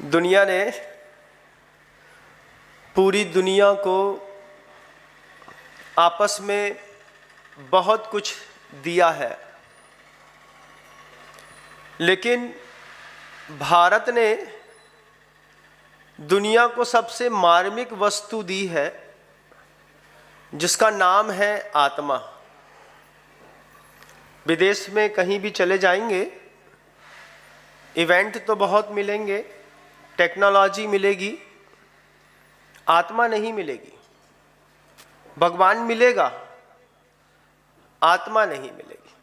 दुनिया ने पूरी दुनिया को आपस में बहुत कुछ दिया है, लेकिन भारत ने दुनिया को सबसे मार्मिक वस्तु दी है जिसका नाम है आत्मा। विदेश में कहीं भी चले जाएंगे, इवेंट तो बहुत मिलेंगे, टेक्नोलॉजी मिलेगी, आत्मा नहीं मिलेगी। भगवान मिलेगा, आत्मा नहीं मिलेगी।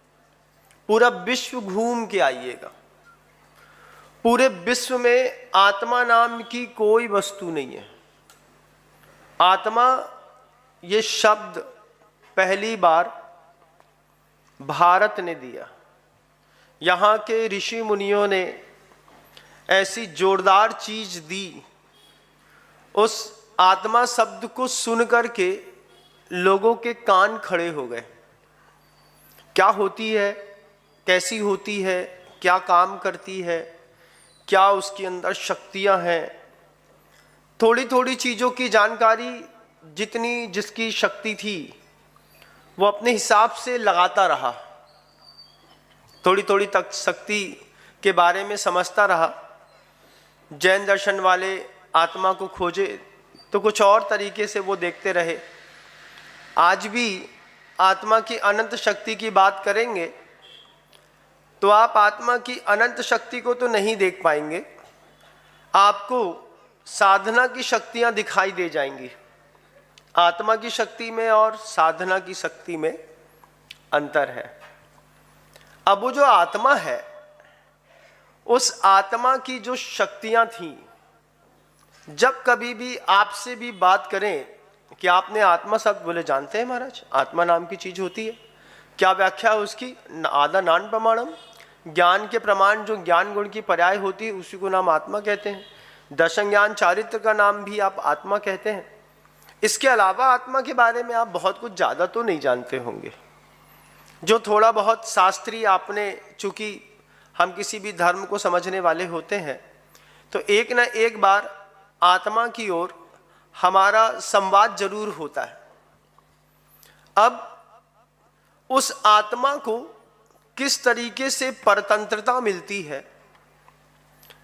पूरा विश्व घूम के आइएगा, पूरे विश्व में आत्मा नाम की कोई वस्तु नहीं है। आत्मा ये शब्द पहली बार भारत ने दिया। यहाँ के ऋषि मुनियों ने ऐसी जोरदार चीज दी, उस आत्मा शब्द को सुन करके लोगों के कान खड़े हो गए। क्या होती है, कैसी होती है, क्या काम करती है, क्या उसके अंदर शक्तियां हैं। थोड़ी थोड़ी चीज़ों की जानकारी, जितनी जिसकी शक्ति थी वो अपने हिसाब से लगाता रहा, थोड़ी थोड़ी तक शक्ति के बारे में समझता रहा। जैन दर्शन वाले आत्मा को खोजे तो कुछ और तरीके से वो देखते रहे। आज भी आत्मा की अनंत शक्ति की बात करेंगे तो आप आत्मा की अनंत शक्ति को तो नहीं देख पाएंगे, आपको साधना की शक्तियां दिखाई दे जाएंगी। आत्मा की शक्ति में और साधना की शक्ति में अंतर है। अब वो जो आत्मा है, उस आत्मा की जो शक्तियां थीं, जब कभी भी आपसे भी बात करें कि आपने आत्मा शब्द बोले, जानते हैं महाराज आत्मा नाम की चीज होती है, क्या व्याख्या है उसकी? आदा नान प्रमाणम, ज्ञान के प्रमाण जो ज्ञान गुण की पर्याय होती है उसी को नाम आत्मा कहते हैं। दर्शन ज्ञान चारित्र का नाम भी आप आत्मा कहते हैं। इसके अलावा आत्मा के बारे में आप बहुत कुछ ज़्यादा तो नहीं जानते होंगे। जो थोड़ा बहुत शास्त्रीय आपने, चूंकि हम किसी भी धर्म को समझने वाले होते हैं, तो एक न एक बार आत्मा की ओर हमारा संवाद जरूर होता है। अब उस आत्मा को किस तरीके से परतंत्रता मिलती है,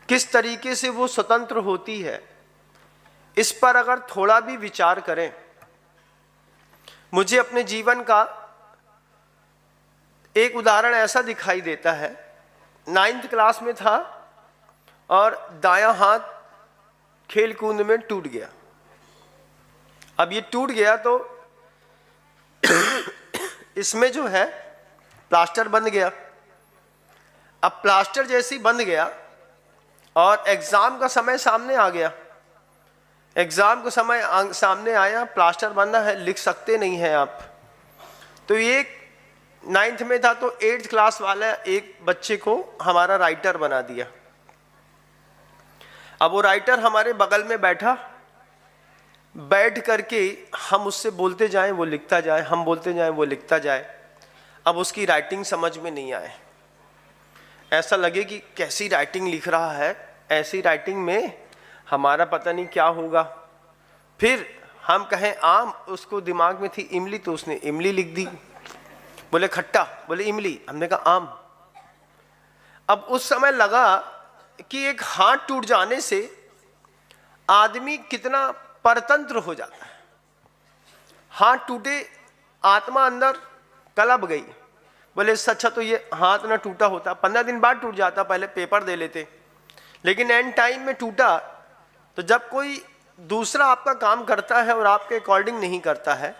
किस तरीके से वो स्वतंत्र होती है, इस पर अगर थोड़ा भी विचार करें। मुझे अपने जीवन का एक उदाहरण ऐसा दिखाई देता है। 9th क्लास में था और दायां हाथ खेल कूद में टूट गया। अब ये टूट गया तो इसमें जो है प्लास्टर बंध गया। अब प्लास्टर जैसे ही बंध गया और एग्जाम का समय सामने आ गया, एग्जाम का समय सामने आया, प्लास्टर बंधा है, लिख सकते नहीं हैं आप। तो ये 9th में था तो 8th क्लास वाला एक बच्चे को हमारा राइटर बना दिया। अब वो राइटर हमारे बगल में बैठा, बैठ करके हम उससे बोलते जाएं वो लिखता जाए, हम बोलते जाएं वो लिखता जाए। अब उसकी राइटिंग समझ में नहीं आए, ऐसा लगे कि कैसी राइटिंग लिख रहा है, ऐसी राइटिंग में हमारा पता नहीं क्या होगा। फिर हम कहें आम, उसको दिमाग में थी इमली, तो उसने इमली लिख दी। बोले खट्टा, बोले इमली, हमने कहा आम। अब उस समय लगा कि एक हाथ टूट जाने से आदमी कितना परतंत्र हो जाता है। हाथ टूटे, आत्मा अंदर कलब गई। बोले अच्छा तो ये हाथ ना टूटा होता, 15 दिन बाद टूट जाता, पहले पेपर दे लेते, लेकिन एंड टाइम में टूटा। तो जब कोई दूसरा आपका काम करता है और आपके अकॉर्डिंग नहीं करता है,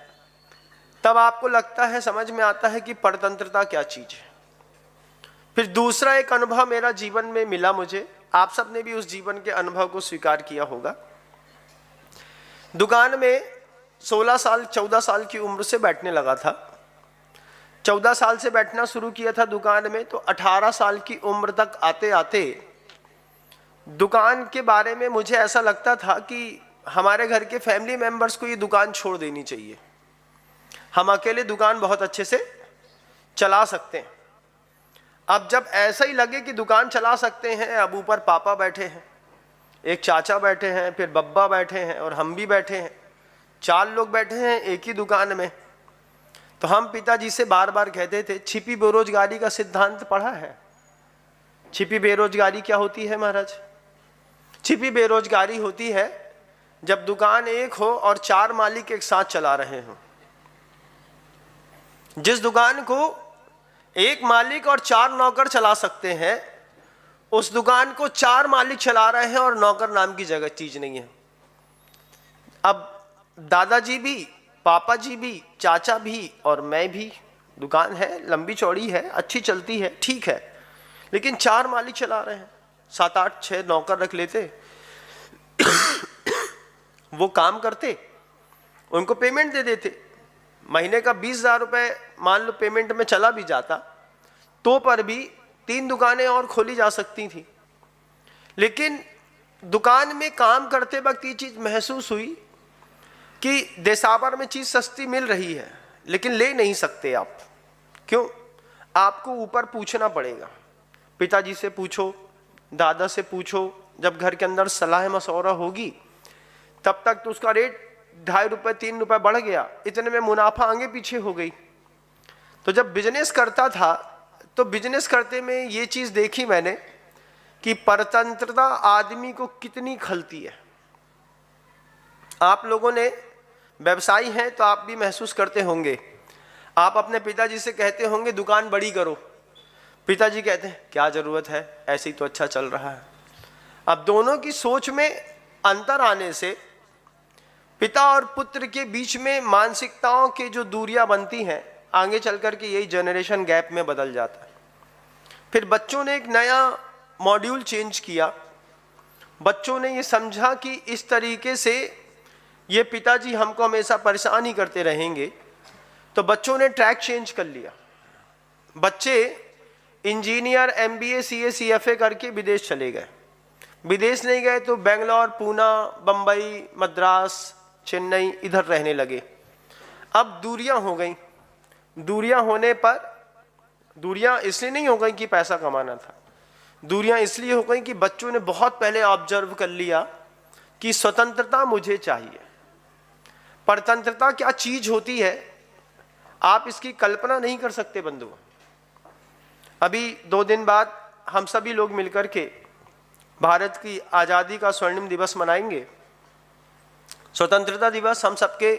तब आपको लगता है, समझ में आता है कि परतंत्रता क्या चीज है। फिर दूसरा एक अनुभव मेरा जीवन में मिला मुझे, आप सबने भी उस जीवन के अनुभव को स्वीकार किया होगा। दुकान में 16 साल 14 साल की उम्र से बैठने लगा था। 14 साल से बैठना शुरू किया था दुकान में, तो 18 साल की उम्र तक आते आते दुकान के बारे में मुझे ऐसा लगता था कि हमारे घर के फैमिली मेंबर्स को ये दुकान छोड़ देनी चाहिए, हम अकेले दुकान बहुत अच्छे से चला सकते हैं। अब जब ऐसा ही लगे कि दुकान चला सकते हैं, अब ऊपर पापा बैठे हैं, एक चाचा बैठे हैं, फिर बब्बा बैठे हैं और हम भी बैठे हैं, 4 लोग बैठे हैं एक ही दुकान में। तो हम पिताजी से बार बार कहते थे, छिपी बेरोजगारी का सिद्धांत पढ़ा है? छिपी बेरोजगारी क्या होती है महाराज? छिपी बेरोजगारी होती है जब दुकान एक हो और 4 मालिक एक साथ चला रहे हों। जिस दुकान को एक मालिक और 4 नौकर चला सकते हैं, उस दुकान को 4 मालिक चला रहे हैं और नौकर नाम की जगह चीज नहीं है। अब दादाजी भी, पापा जी भी, चाचा भी और मैं भी, दुकान है, लंबी चौड़ी है, अच्छी चलती है, ठीक है, लेकिन 4 मालिक चला रहे हैं। 7, 8, 6 नौकर रख लेते, वो काम करते, उनको पेमेंट दे देते। महीने का 20,000 रुपये मान लो पेमेंट में चला भी जाता, तो पर भी 3 दुकानें और खोली जा सकती थी। लेकिन दुकान में काम करते वक्त ये चीज महसूस हुई कि देसावर में चीज सस्ती मिल रही है, लेकिन ले नहीं सकते आप। क्यों? आपको ऊपर पूछना पड़ेगा, पिताजी से पूछो, दादा से पूछो, जब घर के अंदर सलाह मशवरा होगी तब तक तो उसका रेट 2.5 रुपये 3 रुपये बढ़ गया, इतने में मुनाफा आगे पीछे हो गई। तो जब बिजनेस करता था तो बिजनेस करते में ये चीज देखी मैंने कि परतंत्रता आदमी को कितनी खलती है। आप लोगों ने व्यवसायी हैं तो आप भी महसूस करते होंगे। आप अपने पिताजी से कहते होंगे दुकान बड़ी करो, पिताजी कहते हैं क्या जरूरत है, ऐसे ही तो अच्छा चल रहा है। अब दोनों की सोच में अंतर आने से पिता और पुत्र के बीच में मानसिकताओं के जो दूरियां बनती हैं, आगे चल कर के यही जनरेशन गैप में बदल जाता है। फिर बच्चों ने एक नया मॉड्यूल चेंज किया। बच्चों ने ये समझा कि इस तरीके से ये पिताजी हमको हमेशा परेशान ही करते रहेंगे, तो बच्चों ने ट्रैक चेंज कर लिया। बच्चे इंजीनियर, MBA, CA, CFA करके विदेश चले गए। विदेश नहीं गए तो बेंगलोर, पूना, बंबई, मद्रास, चेन्नई इधर रहने लगे। अब दूरियां हो गई। दूरियां होने पर, दूरियां इसलिए नहीं हो गई कि पैसा कमाना था, दूरियां इसलिए हो गई कि बच्चों ने बहुत पहले ऑब्जर्व कर लिया कि स्वतंत्रता मुझे चाहिए। परतंत्रता क्या चीज होती है आप इसकी कल्पना नहीं कर सकते बंधु। अभी 2 दिन बाद हम सभी लोग मिलकर के भारत की आजादी का स्वर्णिम दिवस मनाएंगे। स्वतंत्रता दिवस हम सबके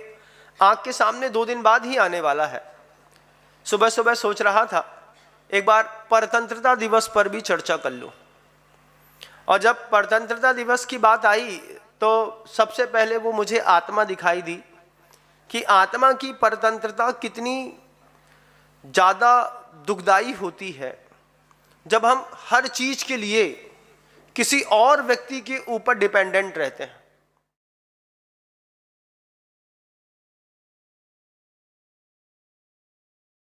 आंख के सामने 2 दिन बाद ही आने वाला है। सुबह सुबह सोच रहा था एक बार परतंत्रता दिवस पर भी चर्चा कर लूं, और जब परतंत्रता दिवस की बात आई तो सबसे पहले वो मुझे आत्मा दिखाई दी कि आत्मा की परतंत्रता कितनी ज्यादा दुखदाई होती है जब हम हर चीज के लिए किसी और व्यक्ति के ऊपर डिपेंडेंट रहते हैं।